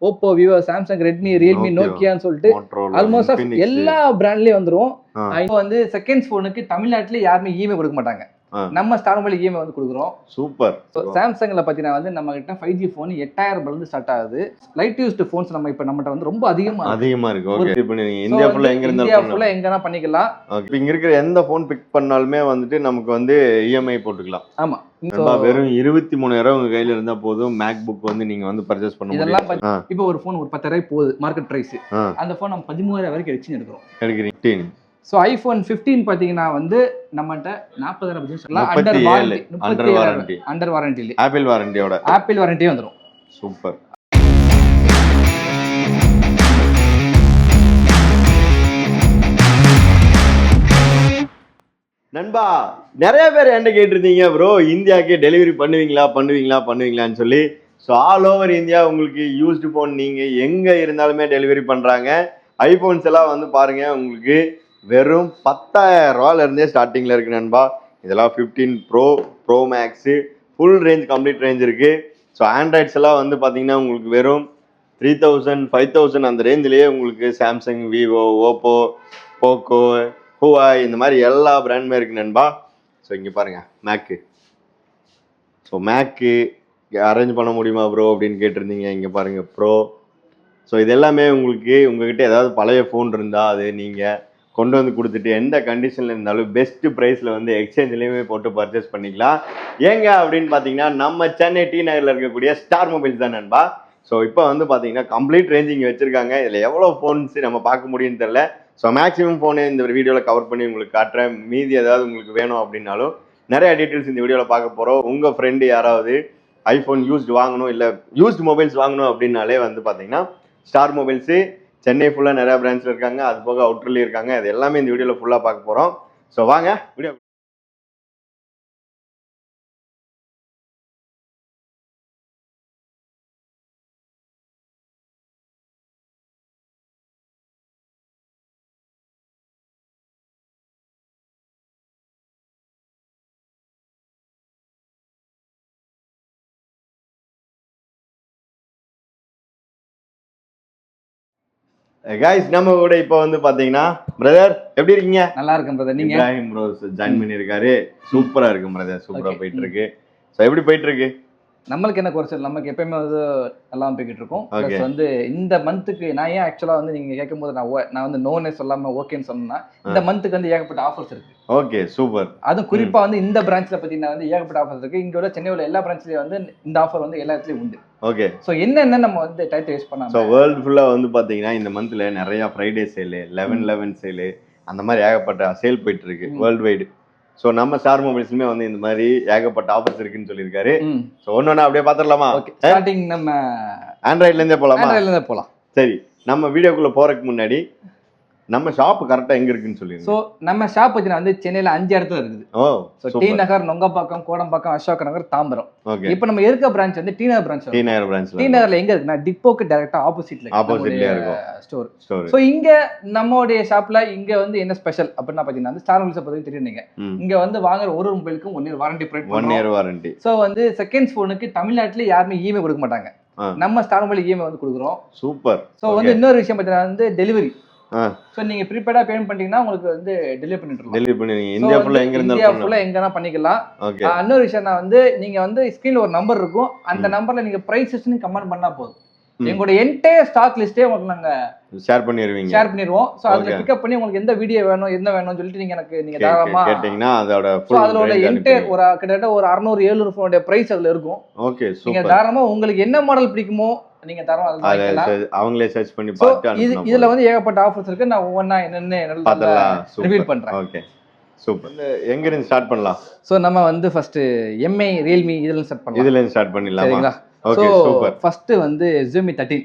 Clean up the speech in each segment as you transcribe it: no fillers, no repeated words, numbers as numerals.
Oppo, Vivo, Samsung, Redmi, Realme, நோக்கியான்னு சொல்லிட்டு almost எல்லா பிராண்ட்லயும் வந்துரும். இப்போ வந்து செகண்ட்ஸ் போனுக்கு தமிழ்நாட்டுல யாருமே இஎம்ஐ கொடுக்க மாட்டாங்க. நம்ம ஸ்டார் மொபைல் இஎம்ஐ வந்து கொடுக்குறோம். சூப்பர். சாம்சங்ல பாத்தீங்கன்னா வந்து நம்ம கிட்ட 5G போன் 8000 ரூபாயில இருந்து ஸ்டார்ட் ஆகுது. லைட் யூஸ்டு போன்ஸ் நம்ம இப்ப நம்மட்ட வந்து ரொம்ப அதிகமா இருக்கு. ஓகே, இப்போ நீங்க இந்தியா ஃபுல்லா எங்கனா பண்ணிக்கலாம். இப்போ இங்க இருக்கிற எந்த போன் பிக் பண்ணாலுமே வந்துட்டு நமக்கு வந்து இஎம்ஐ போட்டுக்கலாம். ஆமா, வெறும் 23,000 உங்க கையில இருந்தா போதும். மேக்புக் வந்து நீங்க வந்து பர்ச்சேஸ் பண்ண முடியும். இப்போ ஒரு போன் ஒரு 10,000 போகுது மார்க்கெட் பிரைஸ். அந்த போன் நம்ம 13,000 வரைக்கும் எக்ஸ்சேஞ்ச் எடுக்கிறோம். ஸோ ஐஃபோன் 15 பார்த்தீங்கன்னா வந்து நம்மகிட்ட 40,000 சொல்லலாம். அண்டர் வாரண்டி ஆப்பிள் வாரண்டியே வந்துடும். சூப்பர். நண்பா, நிறைய பேர் என்கிட்ட கேட்டிருந்தீங்க ப்ரோ இந்தியாவுக்கு டெலிவரி பண்ணுவீங்களான்னு சொல்லி. ஸோ ஆல் ஓவர் இந்தியா உங்களுக்கு யூஸ்டு ஃபோன் நீங்கள் எங்கே இருந்தாலுமே டெலிவரி பண்ணுறாங்க. ஐஃபோன்ஸ் எல்லாம் வந்து பாருங்கள், உங்களுக்கு வெறும் 10,000 ரூபாயிலிருந்தே ஸ்டார்டிங்கில் இருக்குது நண்பா. இதெல்லாம் 15 pro max full range, complete range இருக்குது. ஸோ ஆண்ட்ராய்ட்ஸ் எல்லாம் வந்து பார்த்தீங்கன்னா உங்களுக்கு வெறும் 3,000 5,000 அந்த ரேஞ்சிலேயே உங்களுக்கு சாம்சங், விவோ, ஓப்போ, போக்கோ, ஹுவாய் இந்த மாதிரி எல்லா பிராண்டுமே இருக்குது நண்பா. ஸோ இங்கே பாருங்கள் மேக்கு. ஸோ மேக்கு அரேஞ்ச் பண்ண முடியுமா ப்ரோ அப்படின்னு கேட்டிருந்தீங்க. இங்கே பாருங்கள் ப்ரோ. ஸோ இது எல்லாமே உங்களுக்கு உங்ககிட்ட ஏதாவது பழைய ஃபோன் இருந்தால் அது நீங்கள் கொண்டு வந்து கொடுத்துட்டு எந்த கண்டிஷனில் இருந்தாலும் பெஸ்ட்டு ப்ரைஸில் வந்து எக்ஸ்சேஞ்சிலையுமே போட்டு பர்ச்சேஸ் பண்ணிக்கலாம். ஏங்க அப்படின்னு பார்த்தீங்கன்னா நம்ம சென்னை டி நகரில் இருக்கக்கூடிய ஸ்டார் மொபைல்ஸ் தான் நண்பா. ஸோ இப்போ வந்து பார்த்தீங்கன்னா கம்ப்ளீட் ரேஞ்ச் இங்கே வச்சுருக்காங்க. இதில் எவ்வளோ ஃபோன்ஸ் நம்ம பார்க்க முடியும்னு தெரில. ஸோ மேக்ஸிமம் ஃபோனு இந்த வீடியோவில் கவர் பண்ணி உங்களுக்கு காட்டுறேன். மீதி ஏதாவது உங்களுக்கு வேணும் அப்படின்னாலும் நிறைய டீட்டெயில்ஸ் இந்த வீடியோவில் பார்க்க போகிறோம். உங்கள் ஃப்ரெண்டு யாராவது ஐஃபோன் யூஸ்டு வாங்கணும், இல்லை யூஸ்டு மொபைல்ஸ் வாங்கணும் அப்படின்னாலே வந்து பார்த்தீங்கன்னா ஸ்டார் மொபைல்ஸு சென்னை ஃபுல்லாக நிறையா பிரான்ச்சில் இருக்காங்க. அது போக அவுட்டர்லேயும் இருக்காங்க. அது எல்லாமே இந்த வீடியோவில் ஃபுல்லாக பார்க்க போகிறோம். ஸோ வாங்க வீடியோ. கைஸ், நம்ம கூட இப்போ வந்து பாத்தீங்கன்னா பிரதர் எப்படி இருக்கீங்க? நல்லா இருக்கேன் பிரதர். நீங்க? இப்ராஹிம் ப்ரோ ஜாயின் பண்ணியிருக்காரு. சூப்பரா இருக்கு பிரதர். சூப்பரா போயிட்டு இருக்கு. ஸோ எப்படி போயிட்டு இருக்கு? நம்மளுக்கு என்ன குறைச்சல், நமக்கு எப்பயுமே வந்து நல்லா போய்கிட்டு இருக்கோம். ப்ளஸ் வந்து இந்த மந்த்துக்கு நான் ஏன் ஆக்சுவலாக வந்து நீங்கள் கேட்கும் போது நான் வந்து நோனே சொல்லாமல் ஓகேன்னு சொன்னேன்னா, இந்த மந்த்துக்கு வந்து ஏகப்பட்ட ஆஃபர்ஸ் இருக்கு. Okay, super. அதுவும் குறிப்பாக வந்து இந்த பிரான்ச்சில் பார்த்தீங்கன்னா வந்து ஏகப்பட்ட ஆஃபர்ஸ் இருக்கு. இங்கே உள்ள சென்னையில் எல்லா பிரான்ச்லேயும் வந்து இந்த ஆஃபர் வந்து எல்லா இடத்துலையும் உண்டு. ஓகே. ஸோ என்னென்ன நம்ம வந்து டைத்தை யூஸ் பண்ணலாம். ஸோ வேர்ல்டு ஃபுல்லாக வந்து பார்த்தீங்கன்னா இந்த மந்த்தில் நிறையா ஃப்ரைடே சேலு, 11/11 சேலு, அந்த மாதிரி ஏகப்பட்ட சேல் போயிட்டு இருக்கு வேர்ல்டு வைடு. ஸோ நம்ம ஸ்டார் மொபைல்ஸ்லுமே வந்து இந்த மாதிரி ஏகப்பட்ட ஆஃபர்ஸ் இருக்குன்னு சொல்லியிருக்காரு. ஸோ ஒன்னொன்னா அப்படியே பார்த்துடலாமா? ஸ்டார்டிங் நம்ம ஆண்ட்ராய்ட்லேருந்தே போகலாமா? ஆண்ட்ராய்ட்லேருந்தே போகலாம். சரி, நம்ம வீடியோக்குள்ளே போகிறதுக்கு முன்னாடி நம்ம ஷாப் கரெக்டாக எங்கே இருக்குன்னு சொல்லிடுங்க. ஸோ நம்ம ஷாப் பார்த்தீங்கன்னா வந்து சென்னையில் 5 இடத்துல இருக்குது. ஸோ டி நகர், நொங்கப்பாக்கம், கோடம்பாக்கம், அசோக் நகர், தாம்பரம். ஓகே. இப்போ நம்ம இருக்க பிரான்ச் வந்து டி நகர் பிரான்ச். டி நகர்ல எங்க இருக்குன்னா டிப்போக்கு டைரக்டா ஆப்போசிட்ல இருக்கும் ஸ்டோர். ஸோ இங்க நம்மளுடைய ஷாப்ல இங்க வந்து என்ன ஸ்பெஷல் அப்படின்னா பார்த்தீங்கன்னா ஸ்டார் மொபைல்ஸ் பத்தி தெரியும். நீங்க இங்க வந்து வாங்குற ஒரு மொபைலுக்கும் 1 இயர் வாரண்டி ப்ரொவைட் பண்ணுவோம். 1 இயர் வாரண்டி. ஸோ வந்து செகண்ட்ஸ் போனுக்கு தமிழ்நாட்டுல யாருமே இஎம்ஐ கொடுக்க மாட்டாங்க. நம்ம ஸ்டார் மொபைல் இஎம்ஐ வந்து கொடுக்குறோம். சூப்பர். ஸோ வந்து இன்னொரு விஷயம் பார்த்தீங்கன்னா வந்து டெலிவரி. சோ நீங்க ப்ரீபெய்டா பேமெண்ட் பண்ணீங்கன்னா உங்களுக்கு வந்து டெலிவரி பண்ணிட்டுலாம். டெலிவரி பண்ணுவீங்க. இந்தியா ஃபுல்லா எங்கனா பண்ணிக்கலாம். இன்னொரு விஷயம் நான் வந்து நீங்க வந்து ஸ்கிரீன்ல ஒரு நம்பர் இருக்கும். அந்த நம்பர்ல நீங்க பிரைஸஸ்னு கமெண்ட் பண்ணா போதும். எங்களோட என்டையர் ஸ்டாக் லிஸ்டே உங்களுக்கு நாங்க ஷேர் பண்ணிடுவோம். சோ அதுல பிக்கப் பண்ணி உங்களுக்கு எந்த வீடியோ வேணும் என்ன வேணும்னு சொல்லிட்டு நீங்க தாராளமா கேட்டீங்கன்னா அதோட அதோட என்டையர் ஒரு கிட்டத்தட்ட ஒரு 600-700 ஃபோனோட பிரைஸ் அதுல இருக்கும். ஓகே, நீங்க தாராளமா உங்களுக்கு என்ன மாடல் பிடிக்குமோ நீங்க அவங்களே சர்ச் பண்ணி பார்த்து இதுல வந்து ஏகப்பட்ட ஆஃபர்ஸ் இருக்கு. நான் ஒவ்வொன்றா என்னென்ன ரிவீல் பண்றேன். Okay, super. எங்க இருந்து ஸ்டார்ட் பண்ணலாம்? சோ நம்ம வந்து ஃபர்ஸ்ட் எம்ஐ, ரியல்மி இதுல ஸ்டார்ட் பண்ணலாம். இதுல இருந்து ஸ்டார்ட் பண்ணிடலாம். சரிங்களா? Okay, super. ஃபர்ஸ்ட் வந்து Xiaomi 13.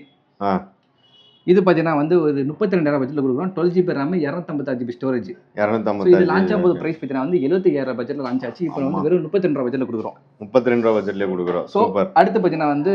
இது பார்த்தீங்கன்னா வந்து ஒரு 32,000 பட்ஜெட்டில் கொடுக்குறோம். 12GB RAM, 256GB storage. இது லான்ச் ஆகும்போது பிரைஸ் பார்த்தீங்கன்னா வந்து 75,000 பட்ஜெட்டில் லான்ச் ஆச்சு. இப்போ வந்து வெறும் 32,000 பட்ஜெட்டில் கொடுக்குறோம். 32,000 பட்ஜெட்லேயே கொடுக்குறோம். சூப்பர். அடுத்து பார்த்தீங்கன்னா வந்து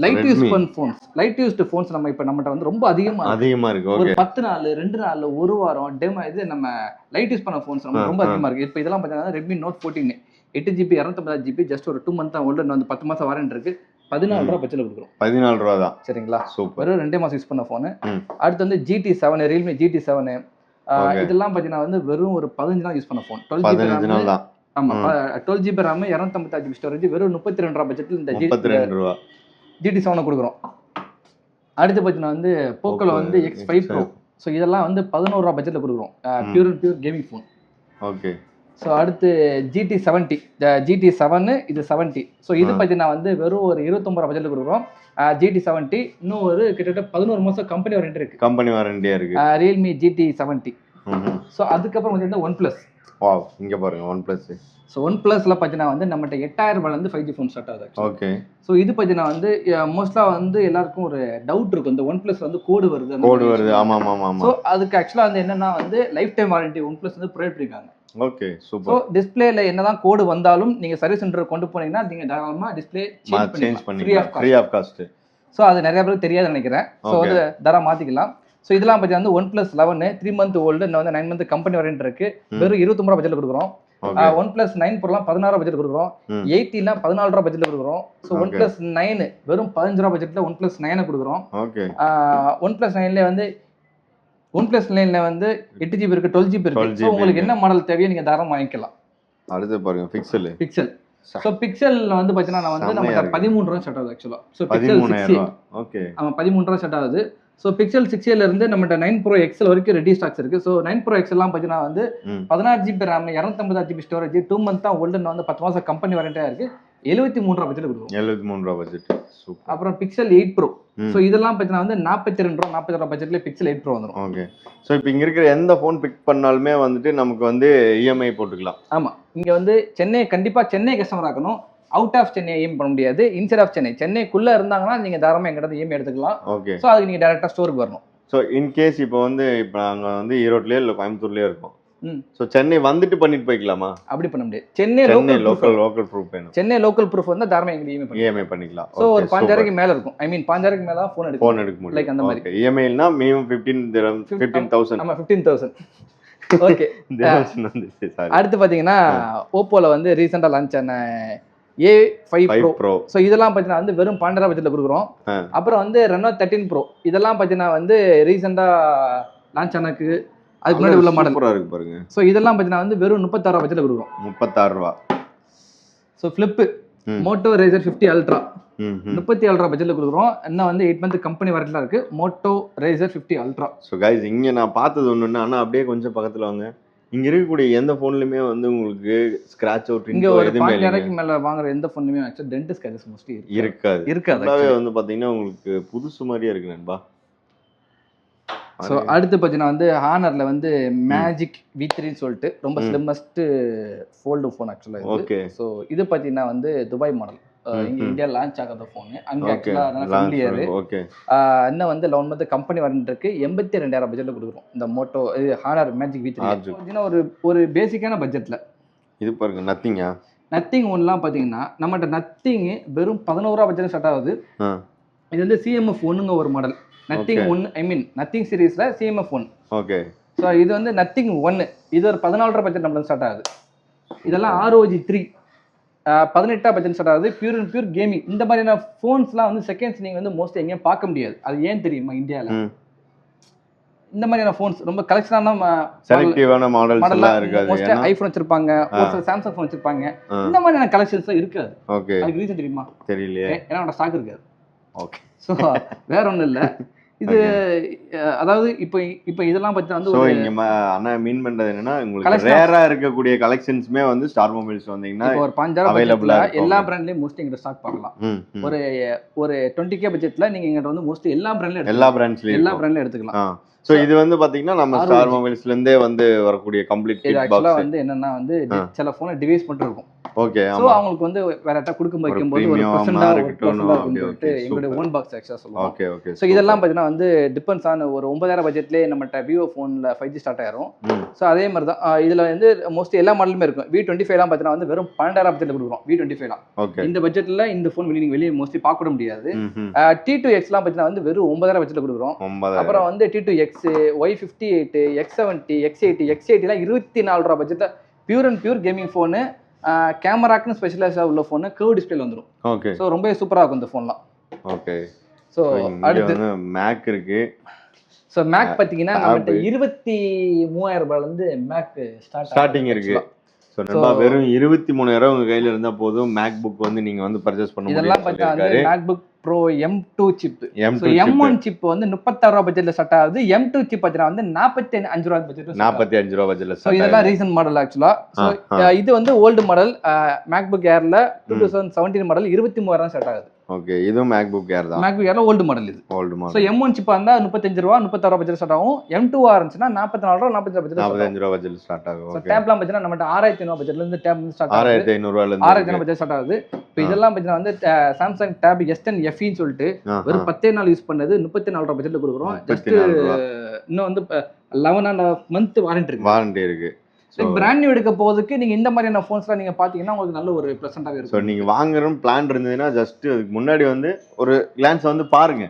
லைட் யூஸ்டு ஃபோன்ஸ் நம்ம இப்போ நம்மகிட்ட வந்து ரொம்ப அதிகமாக இருக்கு. ஒரு 10 நாள் 2 நாள் 1 வாரம் டெமோ இது நம்ம லைட் யூஸ் பண்ண ஃபோன்ஸ் ரொம்ப அதிகமாக இருக்கு. இப்போ இதெல்லாம் பார்த்தீங்கன்னா Redmi Note 14 8GB 256GB just ஒரு 2 மந்த் தான் ஓல்டு. வந்து 10 மாதம் வாரண்டி இருக்கு. 14 ரூபா பட்ஜெட்ல கொடுக்குறோம். 14 ரூபா தான். சரிங்களா? சூப்பர். வெறும் 2 மாசம் யூஸ் பண்ண போன். அடுத்து வந்து GT7, Realme GT7 இதெல்லாம் பாத்தீங்கன்னா வந்து வெறும் ஒரு 15 நாள் யூஸ் பண்ண போன். 15 நாள் தான். ஆமா, 12 GB RAM 256 GB ஸ்டோரேஜ் வெறும் 32 ரூபா பட்ஜெட்ல இந்த 32 ரூபா GT7 கொடுக்குறோம். அடுத்து பாத்தீங்கன்னா வந்து போக்கோல வந்து X5 Pro. ஸோ இதெல்லாம் வந்து 11 ரூபா பட்ஜெட்ல கொடுக்குறோம். Pure gaming phone. Okay. So அடுத்து GT70 GT7 இது 70. ஸோ இது பார்த்தீங்கன்னா வந்து வெறும் ஒரு 29 ரூபா பட்ஜெட்ல கொடுக்குறோம். GT70 இன்னும் ஒரு கிட்டத்தட்ட 11 மாசம் கம்பெனி வாரண்டி இருக்கு. கம்பெனி வாரண்டியா இருக்கு. Realme GT70. ஸோ அதுக்கப்புறம் வந்து OnePlus. வாவ், இங்க பாருங்க OnePlus. ஸோ OnePlusல பார்த்தீங்கன்னா வந்து நம்மகிட்ட 8000 ரூபாயிலேருந்து 5G ஃபோன் ஸ்டார்ட் ஆகுது. ஓகே. ஸோ இது பார்த்தீங்கன்னா வந்து மோஸ்ட்லாக வந்து எல்லாருக்கும் ஒரு டவுட் இருக்கும், இந்த OnePlus வந்து கோடு வருது. ஆமா ஆமா ஆமா. ஸோ அதுக்கு ஆக்சுவலாக வந்து என்னன்னா வந்து லைஃப் டைம் வாரண்டி OnePlus வந்து ப்ரொவைட் பண்ணிருக்காங்க. Okay, super. ஸோ டிஸ்பிளேல என்னதான் கோடு வந்தாலும் நீங்க சர்வீஸ் சென்டர் கொண்டு போனீங்கன்னா நீங்க தாராளமா டிஸ்பிளே சேஞ்ச் பண்ணி ஃப்ரீ ஆஃப் காஸ்ட். ஸோ அது நிறைய பேருக்கு தெரியாது நினைக்கிறேன். ஸோ வந்து தாராளமா மாத்திக்கலாம். ஸோ இதெல்லாம் பத்தி வந்து OnePlus 11 3 month ஓல்டு, இன்னும் வந்து 9 month கம்பெனி வாரண்டி இருக்கு. வெறும் 29 ரூபா பட்ஜெட்ல கொடுக்குறோம். OnePlus 9 Proலாம் 16 ரூபா பட்ஜெட் கொடுக்குறோம். 80 14 ரூபா பட்ஜெட்ல கொடுக்குறோம். ஸோ OnePlus 9 வெறும் 15 ரூபா பட்ஜெட்ல OnePlus 9 கொடுக்குறோம். OnePlus 9ல வந்து OnePlus 9ல வந்து 8 GB இருக்கு, 12 GB இருக்கு. ஸோ உங்களுக்கு என்ன மாடல் தேவையோ நீங்க தாராளமா வாங்கிக்கலாம். அடுத்து பாருங்க பிக்சல். ஸோ பிக்சல்ல வந்து பார்த்தீங்கன்னா வந்து நம்ம 13 ரூபா ஸ்டார்ட் ஆகுது ஆக்சுவலா. So pixel 6. ஓகே. ஆமா 13 ரூபா ஸ்டார்ட் ஆகுது. ஸோ பிக்சல் 6ல இருந்து நம்மகிட்ட 9 Pro XL வரைக்கும் ரெடி ஸ்டாக்ஸ் இருக்கு. ஸோ 9 Pro XL எல்லாம் பார்த்தீங்கன்னா வந்து 16 GB RAM 256 GB storage 2 month தான் ஓல்டு, வந்து 10 மாசம் கம்பெனி வாரண்டியா இருக்கு. 73 ரூபா பட்ஜெட் கொடுக்கும். 73 ரூபா பட்ஜெட். சூப்பர். அப்புறம் பிக்சல் 8 Pro. ஸோ இதெல்லாம் பார்த்தீங்கன்னா வந்து 42 ரூபா பட்ஜெட்ல பிக்சல் 8 Pro வந்துடும். ஓகே. ஸோ இப்போ இங்க இருக்கிற எந்த ஃபோன் பிக் பண்ணாலுமே வந்துட்டு நமக்கு வந்து EMI போட்டுக்கலாம். ஆமா, இங்க வந்து கண்டிப்பா சென்னை கஸ்டமர் ஆக்கணும். அவுட் ஆஃப் சென்னை EMI பண்ண முடியாது. இன்சைட் ஆஃப் சென்னைக்குள்ள இருந்தாங்கன்னா நீங்க தாராளமா எங்கிட்ட EMI எடுத்துக்கலாம். ஓகே. ஸோ அதுக்கு நீங்க டைரக்டா ஸ்டோருக்கு வரணும். ஸோ இன்கேஸ் இப்போ நாங்கள் வந்து ஈரோட்லேயே இல்லை கோயம்புத்தூர்லேயே இருக்கோம். ஸோ சென்னை வந்துட்டு பண்ணிட்டு போய்க்கலாமா? அப்படி பண்ண முடியாது. சென்னை லோக்கல் ப்ரூஃப் வேணும். சென்னை லோக்கல் ப்ரூஃப் வந்து தாராளமாக எங்களுக்கு EMI பண்ணிக்கலாம். ஸோ ஒரு 5000 மேலே இருக்கும். ஐ மீன் 5000 மேலே தான் ஃபோன் எடுக்க முடியும். லைக் அந்த மாதிரி EMI-னா மினிமம் 15,000. ஆமாம் 15,000. ஓகே. அடுத்து பார்த்தீங்கன்னா ஓப்போவில் வந்து ரீசெண்டாக லான்ச் ஆன A5 Pro. ஸோ இதெல்லாம் பார்த்தீங்கன்னா வந்து வெறும் 12 ரூபா பட்ஜெட்ல கொடுக்குறோம். அப்புறம் வந்து Reno 13 Pro இதெல்லாம் பார்த்தீங்கன்னா வந்து ரீசெண்டாக லான்ச் ஆனக்கு அதுக்கு முன்னாடி உள்ள மாடல் இருக்கு பாருங்க. ஸோ இதெல்லாம் பார்த்தீங்கன்னா வந்து வெறும் 36 ரூபா பட்ஜெட்ல கொடுக்குறோம். 36 ரூபா. So flip Moto Razr 50 Ultra 37 ரூபா பட்ஜெட்ல கொடுக்குறோம். இன்னும் வந்து 8 month கம்பெனி வாரண்டில இருக்கு. Moto Razr 50 Ultra. So guys இங்கே நான் பார்த்தது ஒன்று, ஆனால் அப்படியே கொஞ்சம் பக்கத்தில் வாங்க. இங்க இருக்கக்கூடிய எந்த போன்லயுமே வந்து உங்களுக்கு ஸ்கிராட்ச் அவுட் இங்க ஒரு 5000க்கு மேல வாங்குற எந்த போன்லயுமே ஆக்சுவலி டென்ட் ஸ்கிராச்சஸ் மோஸ்ட்லி இருக்காது. அதாவே வந்து பாத்தீங்கன்னா உங்களுக்கு புதுசு மாதிரியே இருக்கு நண்பா. ஸோ அடுத்து பார்த்தீங்கன்னா வந்து ஹானர்ல வந்து மேஜிக் V3 சொல்லிட்டு ரொம்ப ஸ்லிம்மஸ்ட் ஃபோல்டு ஃபோன் ஆக்சுவலாக. ஓகே. ஸோ இது பார்த்தீங்கன்னா வந்து துபாய் மாடல். இங்க இந்தியா லான்ச் ஆகாத ஃபோனு. அங்கே ஆக்சுவலாக ஓகே. இன்னும் வந்து 11 month கம்பெனி வாரண்டி 82,000 பட்ஜெட்ல கொடுக்குறோம். இந்த மோட்டோ ஹானர் மேஜிக் V3 பார்த்தீங்கன்னா ஒரு பேசிக்கான பட்ஜெட்ல. இது பாருங்க நத்திங் ஒன்லாம் பார்த்தீங்கன்னா நம்மகிட்ட நத்திங் வெறும் 11 ரூபா பட்ஜெட் ஸ்டார்ட் ஆகுது. இது வந்து CMF 1ங்க ஒரு model. Nothing 1 I mean Nothing சீரீஸ்ல CMF 1. ஓகே. ஸோ இது வந்து நத்திங் 1 இது ஒரு 14 ரூபா பட்ஜெட் நம்மளுக்கு ஸ்டார்ட் ஆகுது. இதெல்லாம் ROG 3 18 பட்ஜெட் ஸ்டார்ட் ஆகுது. Pure gaming. இந்த மாதிரியான ஃபோன்ஸ்லாம் வந்து செகண்ட்ஸ் நீங்கள் வந்து மோஸ்ட்லி எங்கேயும் பார்க்க முடியாது. அது ஏன் தெரியுமா? இந்தியாவில் இந்த மாதிரியான ஃபோன்ஸ் ரொம்ப கலெக்ஷனான செலக்டிவான மாடல்லாம் இருக்காது. மோஸ்ட்லி ஐஃபோன் வச்சிருப்பாங்க, ஒரு சாம்சங் ஃபோன் வச்சிருப்பாங்க. இந்த மாதிரியான கலெக்ஷன்ஸ் இருக்காது. ஓகே. அதுக்கு ரீசன் தெரியுமா? தெரியலையே. ஏன்னா ஸ்டாக் இருக்காது. ஓகே. ஸோ வேற ஒன்றும் இல்லை. இது அதாவது இப்போ இதெல்லாம் பத்தி வந்து இங்க அண்ணா மீன் பண்றது என்னன்னா உங்களுக்கு ரேரா இருக்கக்கூடிய கலெக்ஷன்ஸ்மே வந்து ஸ்டார் மொபைல்ஸ் வந்தீங்கன்னா ஒரு 5000 அவைலபிளா எல்லா பிராண்ட்லயும் மோஸ்ட்லி எங்க ஸ்டாக் பார்க்கலாம். ஒரு 20K பட்ஜெட்ல நீங்க எங்க வந்து மோஸ்ட்லி எல்லா பிராண்ட்லயும் எடுத்துக்கலாம். சோ இது வந்து பாத்தீங்கன்னா நம்ம ஸ்டார் மொபைல்ஸ்ல இருந்தே வந்து வரக்கூடிய கம்ப்ளீட் கிட் பாக்ஸ் வந்து என்னன்னா வந்து சில போன் டிவைஸ் மட்டும் இருக்கும். ஓகே. சோ அவங்களுக்கு வந்து வேற ஏட்டா கொடுக்க வைக்கும்போது ஒரு பர்சன்டா சொல்லிட்டு எங்களுடைய ஓன் பாக்ஸ் எக்ஸ்ட்ரா சொல்லுவோம். Okay okay. சோ இதெல்லாம் பாத்தீங்கன்னா வந்து டிபெண்ட்ஸ் ஆன் ஒரு 9000 பட்ஜெட்லயே நம்மட்ட விவோ போன்ல 5G ஸ்டார்ட் ஆயிரும். சோ அதே மாதிரி தான் இதுல வந்து மோஸ்ட்லி எல்லா மாடலுமே இருக்கும். V25 எல்லாம் பாத்தீங்கன்னா வந்து வெறும் 12000 பட்ஜெட்ல கொடுக்குறோம். V25 எல்லாம் இந்த பட்ஜெட்ல இந்த போன் வெளியே மோஸ்ட்லி பார்க்க கூட முடியாது. T2X எல்லாம் பாத்தீங்கன்னா வந்து வெறும் 9000 பட்ஜெட்ல கொடுக்குறோம். அப்புறம் வந்து T2X, Y58, X70, X80 எல்லாம் 24 ரூபா பட்ஜெட்ல பியூர் கேமிங் போனு கேமராக்குன்னு ஸ்பெஷலைஸாக உள்ள ஃபோனு கர்வ் டிஸ்பிளேல வந்துடும். ஓகே. ஸோ ரொம்ப சூப்பராக இருக்கும் இந்த ஃபோன்லாம். ஓகே. ஸோ அடுத்து மேக் இருக்கு. ஸோ மேக் பார்த்தீங்கன்னா நம்மகிட்ட 23,000 ரூபாயிலேருந்து மேக் ஸ்டார்டிங் இருக்கு. ஸோ நம்ம வெறும் 23,000 உங்க கையில இருந்தா போதும் மேக் புக் வந்து நீங்க வந்து பர்ச்சேஸ் பண்ண முடியும். இதெல்லாம் பார்த்தா MacBook Pro M2 chip. So M1 chip வந்து 36 ரூபா பட்ஜெட்ல ஸ்டார்ட் ஆகுது. M2 சிப் பார்த்தீங்கன்னா வந்து 45 ரூபா பட்ஜெட். 45 ரூபா பட்ஜெட்ல. ஸோ இதெல்லாம் ரீசன்ட் மாடல் ஆக்சுவலா. ஸோ இது வந்து ஓல்டு மாடல் மேக் புக் ஏர்ல 2017 மாடல் 23,000 ஸ்டார்ட் ஆகுது. ஓகே. இதுவும் மேக் புக் ஏர் தான். மேக் புக் ஏர்ல ஓல்டு மாடல் இது. Old model. ஸோ M1 சிப்பா இருந்தா 35 ரூபா 36 ரூபா பட்ஜெட் ஸ்டார்ட் ஆகும். M2 இருந்துச்சுன்னா 44 ரூபா 45 ரூபா பட்ஜெட் ஸ்டார்ட் ஆகும். ஸோ டேப்லாம் பார்த்தீங்கன்னா நம்மகிட்ட 6,500 பட்ஜெட்ல இருந்து டேப் ஸ்டார்ட் ஆகுது. 6,500 ரூபாயில இருந்து 6,500 பட்ஜெட் ஸ்டார்ட் ஆகுது. இப்போ இதெல்லாம் பார்த்தீங்கன்னா வந்து சாம்சங் டேப் S10 FEன்னு சொல்லிட்டு வெறும் 10 நாள் யூஸ் பண்ணது 34 ரூபா பட்ஜெட்ல கொடுக்குறோம். ஜஸ்ட் இன்னும் வந்து 11.5 month வாரண்டி இருக்கு. பிராண்ட் நியூ எடுக்க போறதுக்கு நீங்க இந்த மாதிரியான போன்ஸ்லாம் நீங்க பாத்தீங்கன்னா உங்களுக்கு நல்ல ஒரு ப்ளசன்ட்டாவே இருக்கும். ஸோ நீங்க வாங்குறோம் பிளான் இருந்ததுன்னா ஜஸ்ட் அதுக்கு முன்னாடி வந்து ஒரு கிளான்ஸ் வந்து பாருங்க.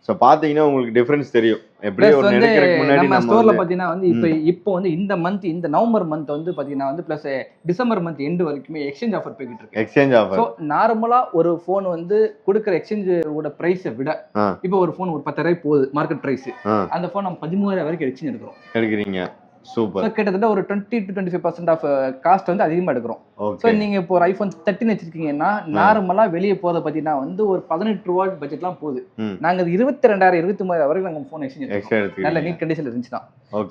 ஸோ பாத்தீங்கன்னா உங்களுக்கு டிஃபரன்ஸ் தெரியும். எப்படி ஒரு எடுக்கிறதுக்கு முன்னாடி நம்ம ஸ்டோர்ல பாத்தீங்கன்னா வந்து இப்போ வந்து இந்த மந்த் இந்த நவம்பர் மந்த் வந்து பாத்தீங்கன்னா வந்து பிளஸ் டிசம்பர் மந்த் எண்ட் வரைக்குமே எக்ஸ்சேஞ்ச் ஆஃபர் போயிட்டு இருக்கு. Exchange offer. ஸோ நார்மலா ஒரு போன் வந்து கொடுக்குற எக்ஸ்சேஞ்சோட பிரைஸை விட இப்போ ஒரு போன் ஒரு 10,000 போகுது மார்க்கெட் பிரைஸ். அந்த போன் நம்ம 13,000 வரைக்கும் எக்ஸ்சேஞ்ச் எடுக்கிறீங்க. சூப்பர். ஸோ கிட்டத்தட்ட ஒரு 20 to 25% ஆஃப் காஸ்ட் வந்து அதிகமாக எடுக்கிறோம். ஸோ நீங்கள் இப்போ ஒரு ஐஃபோன் 13 வச்சிருக்கீங்கன்னா நார்மலாக வெளியே போகிறத பார்த்தீங்கன்னா வந்து ஒரு 18 ரூபா பட்ஜெட்லாம் போகுது. நாங்கள் 22,000 23,000 வரைக்கும் நாங்கள் ஃபோன் எக்ஸ்சேஞ்ச் நல்ல நீட் கண்டிஷனில் இருந்துச்சுன்னா.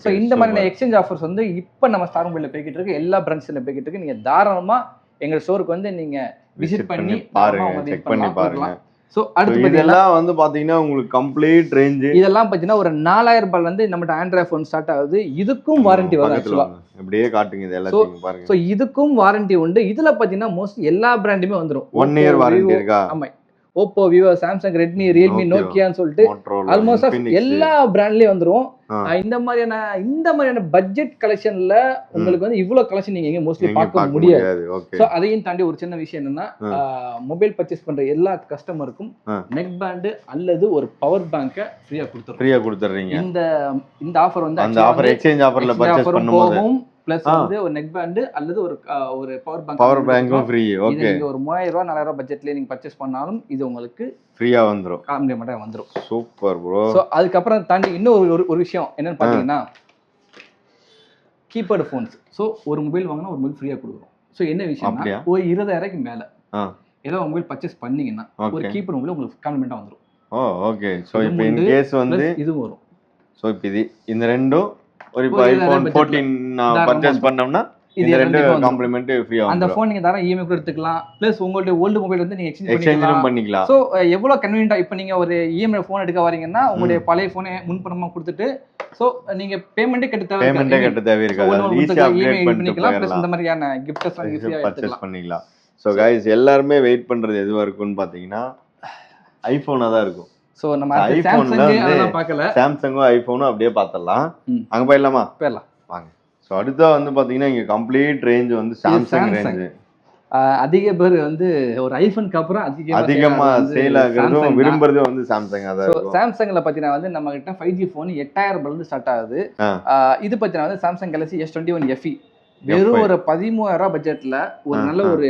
ஸோ இந்த மாதிரியான எக்ஸ்சேஞ்ச் ஆஃபர்ஸ் வந்து இப்போ நம்ம ஸ்டார் மொபைலில் போய்கிட்டு இருக்கு. எல்லா பிராண்ட்ஸில் போய்கிட்டு இருக்கு. நீங்கள் தாராளமாக எங்கள் ஸ்டோருக்கு வந்து நீங்கள் விசிட் பண்ணி பாருங்க, செக் பண்ணி பாருங்க. ஸோ அடுத்து இதெல்லாம் வந்து பாத்தீங்கன்னா உங்களுக்கு கம்ப்ளீட் ரேஞ்ச் இதெல்லாம் பார்த்தீங்கன்னா ஒரு 4,000 ரூபாயில இருந்து நம்மகிட்ட ஆண்ட்ராய்ட் ஃபோன் ஸ்டார்ட் ஆகுது. இதுக்கும் வாரண்டி வரும் ஆக்சுவலா. அப்படியே காட்டுங்க இது எல்லாத்தையும் பாருங்க. ஸோ இதுக்கும் வாரண்டி உண்டு. இதுல பாத்தீங்கன்னா மோஸ்ட்லி எல்லா பிராண்டுமே வந்துடும். 1 year வாரண்டி இருக்கா? ஆமா. Oppo, Vivo, Samsung, Redmi, Realme, நோக்கியான்னு சொல்லிட்டு ஆல்மோஸ்ட் எல்லா பிராண்ட்லயும் வந்துடும். இந்த மாதிரியான பட்ஜெட் கலெக்ஷன்ல உங்களுக்கு வந்து இவ்வளவு கலெக்ஷன் நீங்க எங்க மோஸ்ட்லி பார்க்க முடியாது. சோ அதையும் தாண்டி ஒரு சின்ன விஷயம் என்னன்னா மொபைல் பர்ச்சேஸ் பண்ற எல்லா கஸ்டமருக்கும் நெக் பேண்ட் அல்லது ஒரு பவர் பேங்கை ஃப்ரீயா கொடுத்துறீங்க. இந்த ஆஃபர் வந்து அந்த ஆஃபர் எக்ஸ்சேஞ்ச் ஆஃபர்ல பர்ச்சேஸ் பண்ணும்போது பிளஸ் வந்து ஒரு நெக் பேண்ட் அல்லது ஒரு பவர் பேங்கும் ஃப்ரீ. ஓகே. நீங்க ஒரு 3,000 ரூபாய் 4,000 ரூபாய் பட்ஜெட்ல நீங்க பர்ச்சேஸ் பண்ணாலும் இது உங்களுக்கு ஃப்ரீயா வந்துரும். காம்ப்ளிமெண்டா வந்துரும். Super bro. சோ அதுக்கு அப்புறம் தாண்டி இன்னும் ஒரு விஷயம் என்னன்னு பாத்தீங்கன்னா கீபேட் போன்ஸ். சோ ஒரு மொபைல் வாங்கினா ஒரு மொபைல் ஃப்ரீயா கொடுக்குறோம். சோ என்ன விஷயம்னா ஒரு 20,000க்கு மேல ஏதோ மொபைல் பர்ச்சேஸ் பண்ணீங்கன்னா ஒரு கீபேட் மொபைல் உங்களுக்கு காம்ப்ளிமெண்டா வந்துரும். ஓகே. சோ இப்போ இன் கேஸ் வந்து இது வரும். சோ இப்போ இந்த ரெண்டும் ஒரு ஐபோன் 14 நான் பர்ச்சேஸ் பண்ணோம்னா இந்த ரெண்டு காம்ப்ளிமெண்ட் ஃப்ரீயா வந்துரும். அந்த ஃபோன் நீங்க தர இஎம்ஐ கூட எடுத்துக்கலாம். பிளஸ் உங்களுடைய ஓல்ட் மொபைல் வந்து நீங்க எக்ஸ்சேஞ்ச் பண்ணிக்கலாம். சோ எவ்வளவு கன்வீனியன்ட்டா இப்போ நீங்க ஒரு இஎம்ஐ ஃபோன் எடுக்க வரீங்கன்னா உங்களுடைய பழைய ஃபோனை முன்பணமா கொடுத்துட்டு சோ நீங்க பேமெண்ட்டே கட்ட தேவை இருக்காது. ஈஸியா அப்டேட் பண்ணிக்கலாம். பிளஸ் இந்த மாதிரியான கிஃப்ட்ஸ் எல்லாம் ஈஸியா பர்ச்சேஸ் பண்ணிக்கலாம். சோ गाइस எல்லாரும் வெயிட் பண்றது எதுவா இருக்குன்னு பாத்தீங்கன்னா ஐபோனா தான் இருக்கும். சோ நம்ம சாம்சங் அதெல்லாம் பார்க்கல. சாம்சங்கும் ஐபோனும் அப்படியே பார்த்தறலாம். அங்க போயிடலாமா? போயிடலாம் வாங்க. சோ அடுத்து வந்து பாத்தீங்கன்னா இங்க கம்ப்ளீட் ரேஞ்ச் வந்து சாம்சங் ரேஞ்ச். அதிக பேர் வந்து ஒரு ஐபோனுக்கு அப்புறம் அதிகமா சேல் ஆகுறதும் விரும்புறது வந்து சாம்சங் தான் இருக்கும். சாம்சங்ல பாத்தீங்கன்னா வந்து நம்ம கிட்ட 5G போன் 8,000 ரூபாயில இருந்து ஸ்டார்ட் ஆகுது. இது பாத்தீங்கன்னா வந்து சாம்சங் கேலக்ஸி S21 FE வெறும் ஒரு 13,000 ரூபாய் பட்ஜெட்ல ஒரு நல்ல ஒரு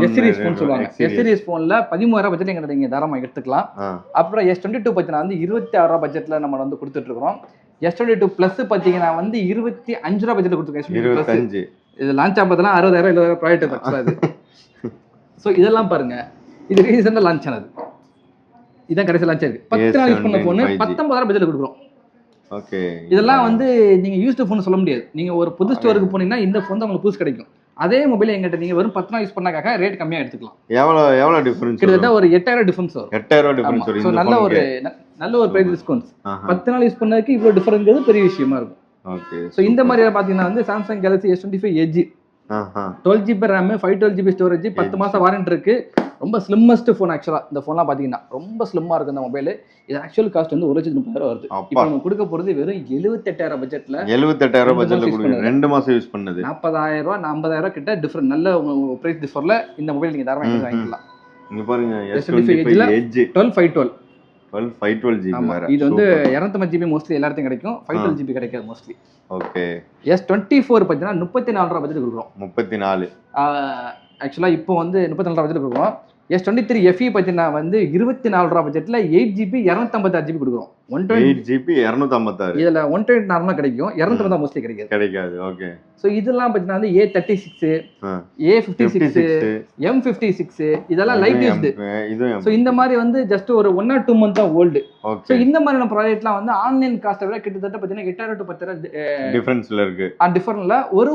எஸ் சீரிஸ் போன் சொல்லுவாங்க. எஸ் சீரிஸ் போன்ல 13,000 ரூபாய் பட்ஜெட்ல நீங்க தாராளமா எடுத்துக்கலாம். அப்புறம் S22 பாத்தீங்கன்னா வந்து 26 ரூபாய் பட்ஜெட்ல நம்ம வந்து கொடுத்துட்டு இருக்கோம். S22 பிளஸ் பாத்தீங்கன்னா வந்து 25 ரூபாய் பட்ஜெட்ல கொடுத்துருக்கோம். 25 இது லான்ச் ஆகும்போதெல்லாம் 60,000 70,000 ப்ராடக்ட் ஆக்சுவலா இது. ஸோ இதெல்லாம் பாருங்க, இது ரீசெண்டாக லான்ச் ஆனது. இதான் கடைசி லான்ச் ஆயிருக்கு. 10 நாள் யூஸ் பண்ண போன் 19,000 பட்ஜெட்ல கொடுக்குறோம். ஓகே. இதெல்லாம் வந்து நீங்க யூஸ்டு போன் சொல்ல முடியாது. நீங்க ஒரு புது ஸ்டோருக்கு போனீங்கன்னா இந்த போன் தான் உங்களுக்கு புதுசு கிடைக்கும். அதே மொபைல் எங்கிட்ட நீங்க வெறும் 10 நாள் யூஸ் பண்ணாக்காக ரேட் கம்மியா எடுத்துக்கலாம். எவ்வளவு டிஃபரன்ஸ்? கிட்டத்தட்ட ஒரு 8,000 டிஃபரன்ஸ் வரும். 8,000 டிஃபரன்ஸ் வரும். சோ நல்ல ஒரு பிரைஸ் டிஸ்கவுண்ட். 10 நாள் யூஸ் பண்ணதுக்கு இவ்வளவு டிஃபரன்ஸ்ங்கிறது பெரிய விஷயமா இருக்கும். ஓகே. சோ இந்த மாதிரி பாத்தீங்கன்னா வந்து Samsung Galaxy S25 Edge 12GB RAM 512GB storage 10 மாசம் வாரண்டி இருக்கு. ரொம்ப ஸ்லிம்மஸ்ட் ஃபோன் ஆக்சுவலா. இந்த ஃபோன்லாம் பாத்தீங்கன்னா ரொம்ப ஸ்லிம்மா இருக்கு இந்த மொபைல். இது ஆக்சுவல் காஸ்ட் வந்து 1,30,000 வருது. இப்போ நம்ம கொடுக்க போறது வெறும் 78,000 பட்ஜெட்ல 78,000 பட்ஜெட்ல கொடுங்க. 2 மாசம் யூஸ் பண்ணது 40,000 50,000 கிட்ட டிஃபரண்ட். நல்ல பிரைஸ் டிஃபர்ல இந்த மொபைல் நீங்க தாராளமா வாங்கிக்கலாம். இங்க பாருங்க S25 Edge 12 512 512 GB வேற. இது வந்து 250 GB மோஸ்ட்லி எல்லாத்தையும் கிடைக்கும், 512 GB கிடைக்காது மோஸ்ட்லி. ஓகே. S24 பார்த்தீங்கன்னா 34 ரூபா பட்ஜெட் கொடுக்குறோம். 34. ஆக்சுவலாக இப்போ வந்து 34 ரூபா பட்ஜெட் கொடுக்குறோம். S23 FE பார்த்தீங்கன்னா வந்து 24 ரூபா பட்ஜெட்ல 8GB 256 GB கொடுக்குறோம். 8GB 256. இதுல 128 நார்மலா கிடைக்கும், 250 மோஸ்ட்லி கிடைக்காது. ஓகே. சோ இதெல்லாம் பார்த்தீங்கன்னா வந்து A36, A56, M56 இதெல்லாம் லைட் யூஸ்டு. சோ இந்த மாதிரி வந்து ஜஸ்ட் ஒரு 1 or 2 month தான் ஓல்டு. சோ இந்த மாதிரியான ப்ராடக்ட்லாம் வந்து ஆன்லைன் காஸ்ட்டை விட கிட்டத்தட்ட பார்த்தீங்கன்னா 8000 to 10000 டிஃபரன்ஸ்ல இருக்கு. டிஃபரன்ஸ்ல ஒரு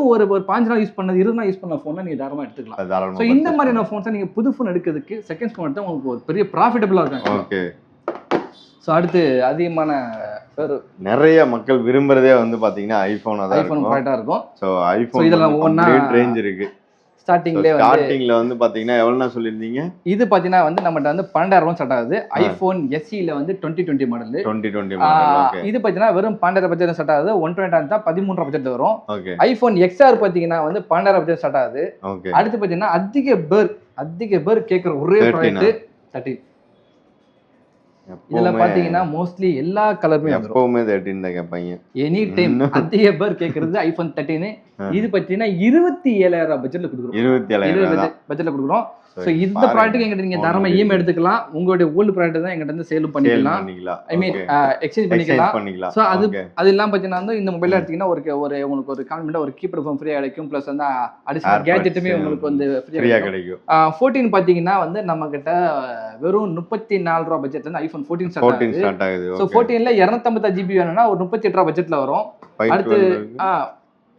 15 நாள் யூஸ் பண்ணது 20 நாள் யூஸ் பண்ண போனை நீங்க தாராளமா எடுத்துக்கலாம். சோ இந்த மாதிரியான போன்ஸ் நீங்க புது போன் எடுக்கிறதுக்கு செகண்ட் போன் எடுத்தா உங்களுக்கு ஒரு பெரிய ப்ராஃபிட்டபிளா இருக்கும். ஓகே. ஸோ அடுத்து அதிகமான நிறைய மக்கள் விரும்புறதே வந்து பாத்தீங்கன்னா ஐபோனா தான் இருக்கும். ஐபோன் ப்ராடக்டா இருக்கும். ஸோ ஐபோன் இதெல்லாம் ஒவ்வொன்றா ரேஞ்ச் இருக்கு. ஸ்டார்டிங்ல வந்து பாத்தீங்கன்னா எவ்வளவுனா சொல்லிருந்தீங்க? இது பாத்தீங்கன்னா வந்து நம்மகிட்ட வந்து 12000 ஸ்டார்ட் ஆகுது. ஐபோன் SE ல வந்து 2020 மாடல். இது பாத்தீங்கன்னா வெறும் 12000 பட்ஜெட் ஸ்டார்ட் ஆகுது. 120 தான் 13 பட்ஜெட் வரும். ஐபோன் XR பாத்தீங்கன்னா வந்து 12000 பட்ஜெட் ஸ்டார்ட் ஆகுது. அடுத்து பாத்தீங்கன்னா அதிக பேர் கேக்குற ஒரே ப்ராடக்ட் 13. இதுல பாத்தீங்கன்னா மோஸ்ட்லி எல்லா கலருமே எப்பவுமே 13 தான் கேட்பாங்க. எனி டைம் அதிக பேர் கேக்குறது ஐபோன் 13. இது பாத்தீங்கன்னா 27000 பட்ஜெட்ல கொடுக்குறோம். 27000 பட்ஜெட்ல கொடுக்குறோம். சோ இந்த ப்ராடக்ட் எங்கிட்ட நீங்க தாராளமா இஎம்ஐ எடுத்துக்கலாம். உங்களுடைய ஓல்டு ப்ராடக்ட் தான் எங்கிட்ட இருந்து சேல் பண்ணிக்கலாம். ஐ மீன் எக்ஸ்சேஞ்ச் பண்ணிக்கலாம். சோ அது எல்லாம் பாத்தீங்கன்னா வந்து இந்த மொபைல்ல எடுத்தீங்கன்னா ஒரு உங்களுக்கு ஒரு கான்ஃபிடன்ட் ஒரு கீப்பர் ஃபோன் ஃப்ரீயா கிடைக்கும். பிளஸ் வந்து அடிஷனல் கேட்ஜெட்டுமே உங்களுக்கு வந்து ஃப்ரீயா கிடைக்கும். 14 பாத்தீங்கன்னா வந்து நம்ம கிட்ட வெறும் 34 ரூபாய் பட்ஜெட்ல இருந்து ஐபோன் 14 ஸ்டார்ட் ஆகுது. சோ 14ல 256 GB வேணும்னா ஒரு 38 ரூபாய் பட்ஜெட்ல வரும். அடுத்து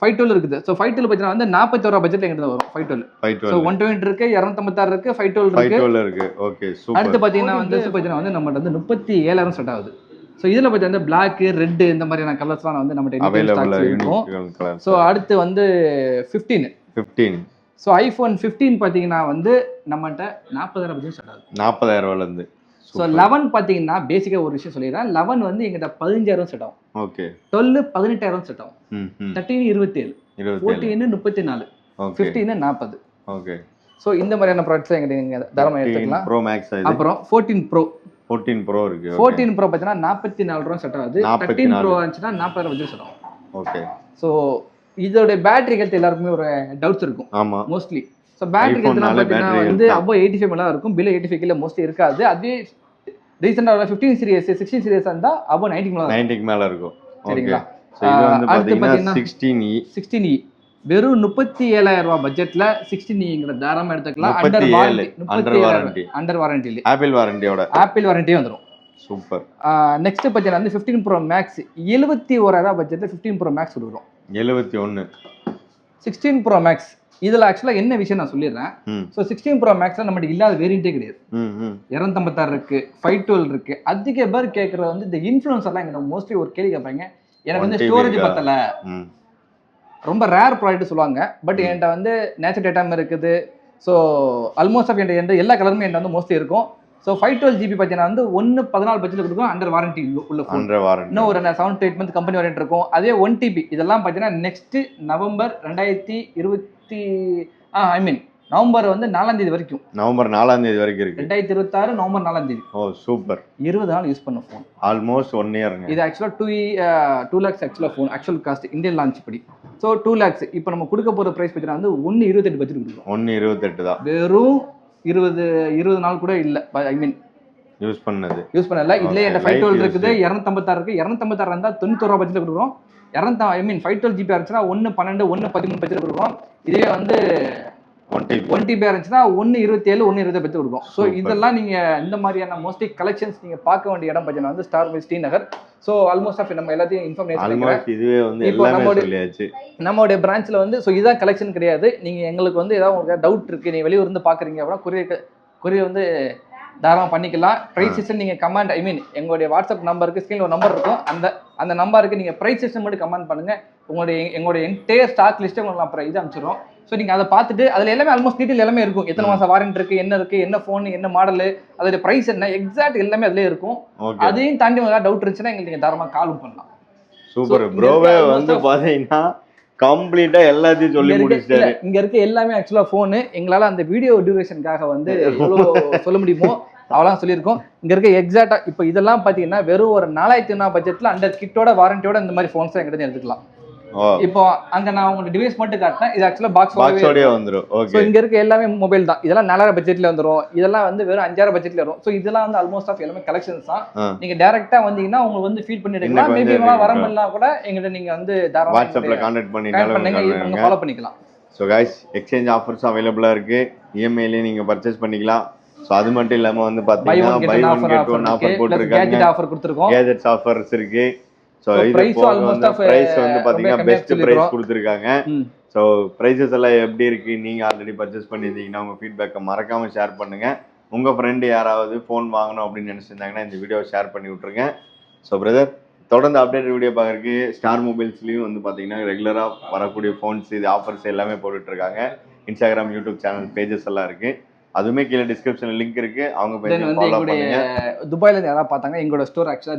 512 இருக்குது. சோ 512 பாத்தீங்கன்னா வந்து 41 ரூபாய் பட்ஜெட்ல எங்க வரும் 512. சோ 120 இருக்கு, 256 இருக்கு, 512 இருக்கு. Okay super. அடுத்து பாத்தீங்கன்னா வந்து நம்மட்ட வந்து 37000 ஸ்டார்ட் ஆகுது. சோ இதுல பாத்தீங்கன்னா Black, Red இந்த மாதிரியான கலர்ஸ்லாம் வந்து நம்மட்ட அவைலபிளா இருக்கும். சோ அடுத்து வந்து 15. சோ ஐபோன் 15 பாத்தீங்கன்னா வந்து நம்மட்ட 40000 பட்ஜெட் ஸ்டார்ட் ஆகுது. 40000 ரூபாயில இருந்து. சோ 11 பாத்தீங்கன்னா பேசிக்கா ஒரு விஷயம் சொல்லிடுறேன். 11 வந்து எங்கிட்ட 15000 செட் ஆகும். ஓகே. 12 18000 செட் ஆகும். 13 27, 14 34, 15 40. ஓகே. சோ இந்த மாதிரியான ப்ராடக்ட்ஸ் எங்கிட்ட நீங்க தாராளமா எடுத்துக்கலாம். ப்ரோ மேக்ஸ் ஆயிடுச்சு. அப்புறம் 14 ப்ரோ இருக்கு. 14 ப்ரோ பாத்தீங்கன்னா 44 ரூபாய் செட் ஆகுது. 13 ப்ரோ ஆச்சுன்னா 40000 பட்ஜெட் செட் ஆகும். ஓகே. சோ இதோட பேட்டரி ஹெல்த் எல்லாருக்குமே ஒரு டவுட்ஸ் இருக்கும். ஆமா மோஸ்ட்லி. ஸோ பேட்டரி ஹெல்த்லாம் பார்த்தீங்கன்னா வந்து அபோவ் 85 மேலே இருக்கும். பிலோ 85 கீழே மோஸ்ட்லி இருக்காது. அதே ரீசெண்டாக 15 சீரியஸ் 16 சீரியஸ் இருந்தால் அபோவ் 90 மேலே இருக்கும். சரிங்களா? அடுத்து பார்த்தீங்கன்னா 16E வெறும் 37000 ரூபாய் பட்ஜெட்ல 16E தாராளமாக எடுத்துக்கலாம். அண்டர் வாரண்டி இல்லை, ஆப்பிள் வாரண்டியே வந்துடும். சூப்பர். நெக்ஸ்ட் பார்த்தீங்கன்னா வந்து 15 ப்ரோ மேக்ஸ் 71000 பட்ஜெட்ல 15 ப்ரோ மேக்ஸ் கொடுக்குறோம். 71. 16 ப்ரோ மேக்ஸ் இதுல ஆக்சுவலா என்ன விஷயம் நான் சொல்லிடுறேன். ஸோ 16 ப்ரோ மேக்ஸ்ல நம்மகிட்ட இல்லாத வேரியண்டே கிடையாது. 256 இருக்கு, 512 இருக்கு. அதிக பேர் கேட்கறது வந்து இந்த இன்ஃப்ளூயன்சர்லாம் எங்கிட்ட மோஸ்ட்லி ஒரு கேள்வி கேட்பாங்க, எனக்கு வந்து ஸ்டோரேஜ் பத்தல, ரொம்ப ரேர் ப்ராடக்ட் சொல்லுவாங்க. பட் என்கிட்ட வந்து நேச்சுரல் டேட்டாம் இருக்குது. ஸோ ஆல்மோஸ்ட் ஆஃப் என்கிட்ட எல்லா கலருமே என்கிட்ட வந்து மோஸ்ட்லி இருக்கும். ஸோ 512 GB பார்த்தீங்கன்னா வந்து 114 பட்ஜெட்ல கொடுக்கும். அண்டர் வாரண்டி உள்ள ஃபோன். இன்னும் ஒரு 7 to 8 மந்த் கம்பெனி வாரண்டி இருக்கும். அதே 1 TB இதெல்லாம் பார்த்தீங்கன்னா நெக்ஸ்ட் நவம்பர் 2020 ஐ மீன் நவம்பர் வந்து 4ஆம் தேதி வரைக்கும். நவம்பர் 4ஆம் தேதி வரைக்கும் இருக்கு. 2026 நவம்பர் 4ஆம் தேதி. ஓ சூப்பர். 20 நாள் யூஸ் பண்ண ஃபோன். Almost 1 year. இது ஆக்சுவலா 2 lakhs ஆக்சுவலா phone actual cost Indian launch படி. So 2 lakhs. இப்போ நம்ம கொடுக்க போற பிரைஸ் பார்த்தீங்கன்னா வந்து 128 பட்ஜெட் கொடுக்கும். 128 தான். வெறும் 20 நாள் கூட இல்ல. ஐ மீன் யூஸ் பண்ணல. இதுல என்கிட்ட 512 இருக்குது, 256 இருக்கு. 256 இருந்தா 91 ரூபாய் பட்ஜெட்ல கொடுக்குறோம். 512 GB இருந்துச்சுன்னா 112 113 பட்ஜெட்ல கொடுக்குறோம். இதே வந்து 1 TB இருந்துச்சுன்னா 127 120 பட்ஜெட் கொடுக்கும். ஸோ இதெல்லாம் நீங்க இந்த மாதிரியான மோஸ்ட்லி கலெக்ஷன்ஸ் நீங்க பார்க்க வேண்டிய இடம் பார்த்தீங்கன்னா வந்து star by Srinagar. So almost of நம்ம எல்லாத்தையும் இன்ஃபர்மேஷன் இதுவே வந்து எல்லாமே சொல்லியாச்சு. நம்மளுடைய பிரான்ச்ல வந்து ஸோ இதான் கலெக்ஷன் கிடையாது. நீங்க எங்களுக்கு வந்து ஏதாவது உங்களுக்கு டவுட் இருக்கு, நீங்க வெளியூர் இருந்து பாக்குறீங்க அப்படின்னா கொரியர் வந்து தாராளமாக பண்ணிக்கலாம். ப்ரைஸ் சிஸ்டம் நீங்கள் கமெண்ட் ஐ மீன் எங்களுடைய வாட்ஸ்அப் நம்பருக்கு ஸ்க்ரீனில் ஒரு நம்பர் இருக்கும். அந்த நம்பருக்கு நீங்கள் ப்ரைஸ் சிஸ்டம் மட்டும் கமெண்ட் பண்ணுங்கள். எங்களுடைய என்டையர் ஸ்டாக் லிஸ்ட்டை உங்களுக்கு அப்புறம் இது அனுப்பிச்சிடும். ஸோ நீங்கள் அதை பார்த்துட்டு அதில் எல்லாமே ஆல்மோஸ்ட் டீட்டெயில் எல்லாமே இருக்கும். எத்தனை மாதம் வாரண்டி இருக்குது, என்ன ஃபோன், என்ன மாடலு, அதோட ப்ரைஸ் என்ன, எக்ஸாக்ட் எல்லாமே அதிலே இருக்கும். அதையும் தாண்டி உங்களுக்கு டவுட் இருந்துச்சுன்னா எங்களுக்கு நீங்கள் தாராளமாக கால் பண்ணலாம். சூப்பர். ப்ரோவே வந்து பார்த்தீங்கன்னா கம்ப்ளீட்டா எல்லாத்தையும் சொல்லி முடிச்சிட்டாரு. இங்க இருக்க எல்லாமே ஆக்சுவலா போன். எங்களால அந்த வீடியோ டியூரேஷனுக்காக வந்து எவ்வளவு சொல்ல முடியுமோ அவ்வளோ சொல்லியிருக்கோம். இங்க இருக்க எக்ஸாக்டா இப்போ இதெல்லாம் பாத்தீங்கன்னா வெறும் ஒரு 4500 பட்ஜெட்ல அந்த கிட்டோட வாரண்டியோட இந்த மாதிரி ஃபோன்ஸ் எங்கிட்ட எடுத்துக்கலாம். இப்போ அங்க நான் உங்களுக்கு டிவைஸ் மட்டும் காட்டினேன். இது ஆக்சுவலா பாக்ஸோடயே வந்துரும். ஓகே. இங்க இருக்க எல்லாமே மொபைல் தான். இதெல்லாம் 4000 பட்ஜெட்ல வந்துரும். இதெல்லாம் வந்து வெறும் 5000 பட்ஜெட்ல வரும். சோ இதெல்லாம் வந்து ஆல்மோஸ்ட் ஆஃப் எல்லாமே கலெக்ஷன்ஸ் தான். நீங்க டைரக்டா வந்தீங்கன்னா உங்களுக்கு வந்து ஃபீல் பண்ணி எடுக்கலாம். மேபி உங்களால வர முடியலனா கூட எங்கிட்ட நீங்க வந்து தாராளமா வாட்ஸ்அப்ல கான்டாக்ட் பண்ணி ஃபாலோ பண்ணிக்கலாம். ஸோ கைஸ் எக்ஸ்சேஞ்ச் ஆஃபர்ஸ் அவைலபிளா இருக்கு. இஎம்ஐலயே நீங்க பர்ச்சேஸ் பண்ணிக்கலாம். ஸோ அது மட்டும் இல்லாம வந்து பாத்தீங்கன்னா buy one get one offer போட்டுருக்காங்க. கேஜெட் ஆஃபர் கொடுத்துருக்கோம். கேஜெட்ஸ் ஆஃபர்ஸ் இருக்கு. ஸோ இது பிரைஸ் வந்து பாத்தீங்கன்னா பெஸ்ட் பிரைஸ் கொடுத்துருக்காங்க. ஸோ பிரைசஸ் எல்லாம் எப்படி இருக்கு, நீங்க ஆல்ரெடி பர்ச்சேஸ் பண்ணியிருந்தீங்கன்னா உங்க ஃபீட்பேக்கை மறக்காம ஷேர் பண்ணுங்க. உங்க ஃப்ரெண்டு யாராவது ஃபோன் வாங்கணும் அப்படின்னு நினைச்சிருந்தாங்கன்னா இந்த வீடியோவை ஷேர் பண்ணி விட்டுருங்க. ஸோ பிரதர் தொடர்ந்து அப்டேட் வீடியோ பார்க்கறதுக்கு ஸ்டார் மொபைல்ஸ்லயும் வந்து பாத்தீங்கன்னா ரெகுலரா வரக்கூடிய ஃபோன்ஸ் இது ஆஃபர்ஸ் எல்லாமே போட்டுட்டு இருக்காங்க. இன்ஸ்டாகிராம் யூடியூப் சேனல் பேஜஸ் எல்லாம் இருக்கு. அதுவுமே கீழே டிஸ்கிரிப்ஷன்ல லிங்க் இருக்கு. அவங்க பேஜ் ஃபாலோ பண்ணுங்க. துபாயில இருந்து யாராவது பார்த்தாங்க எங்களோட ஸ்டோர் ஆக்சுவலா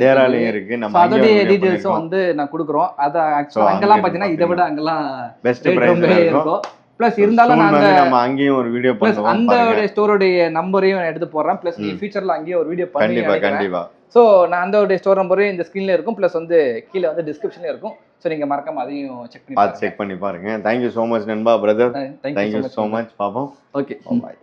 தேராலயும் இருக்கு. நம்ம அதோட டீடைல்ஸும் வந்து நான் கொடுக்குறோம். அது ஆக்சுவலா அங்கெல்லாம் பாத்தீங்கன்னா இதை விட அங்கெல்லாம் பெஸ்ட் பிரைஸ் இருக்கும். பிளஸ் இருந்தாலும் நம்ம அங்கேயும் ஒரு வீடியோ பண்ணுவோம். அந்த ஸ்டோரோட நம்பரையும் எடுத்து போடுறேன். பிளஸ் நீ ஃபியூச்சர்ல அங்கேயும் ஒரு வீடியோ பண்ணுவீங்க கண்டிப்பா. ஸோ நான் அந்த ஸ்டோர் நம்பரையும் இந்த ஸ்கிரீன்ல இருக்கும். பிளஸ் வந்து கீழே வந்து டிஸ்கிரிப்ஷன்ல இருக்கும். ஸோ நீங்க மறக்காம அதையும் செக் பண்ணி பாருங்க. தேங்க்யூ ஸோ மச் நண்பா பிரதர். தேங்க்யூ ஸோ மச் பாப்போம். Okay bye.